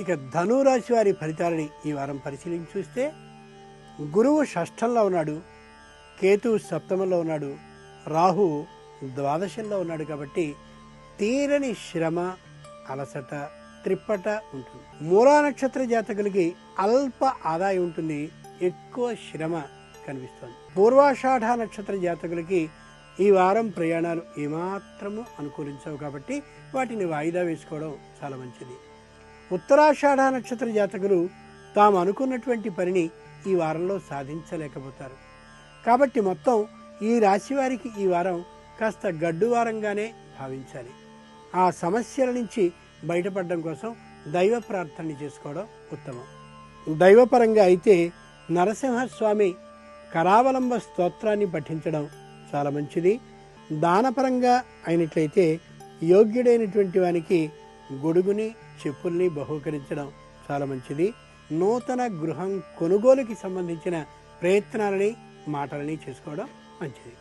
ఇక ధనురాశి వారి ఫలితాలని ఈ వారం పరిశీలించి చూస్తే గురువు షష్ఠంలో ఉన్నాడు, కేతువు సప్తమంలో ఉన్నాడు, రాహు ద్వాదశంలో ఉన్నాడు. కాబట్టి తీరని శ్రమ, అలసట, త్రిప్పట ఉంటుంది. మూలా నక్షత్ర జాతకులకి అల్ప ఆదాయం ఉంటుంది, ఎక్కువ శ్రమ కనిపిస్తుంది. పూర్వాషాఢ నక్షత్ర జాతకులకి ఈ వారం ప్రయాణాలు ఏమాత్రము అనుకూలించవు, కాబట్టి వాటిని వాయిదా వేసుకోవడం చాలా మంచిది. ఉత్తరాషాఢ నక్షత్ర జాతకులు తాము అనుకున్నటువంటి పనిని ఈ వారంలో సాధించలేకపోతారు. కాబట్టి మొత్తం ఈ రాశి వారికి ఈ వారం కాస్త గడ్డు వారంగానే భావించాలి. ఆ సమస్యల నుంచి బయటపడడం కోసం దైవ ప్రార్థన చేసుకోవడం ఉత్తమం. దైవపరంగా అయితే నరసింహస్వామి కరావలంబ స్తోత్రాన్ని పఠించడం చాలా మంచిది. దానపరంగా అయినట్లయితే యోగ్యుడైనటువంటి వానికి గొడుగుని, చెప్పుల్ని బహూకరించడం చాలా మంచిది. నూతన గృహం కొనుగోలుకి సంబంధించిన ప్రయత్నాలని, మాటలని చేసుకోవడం మంచిది.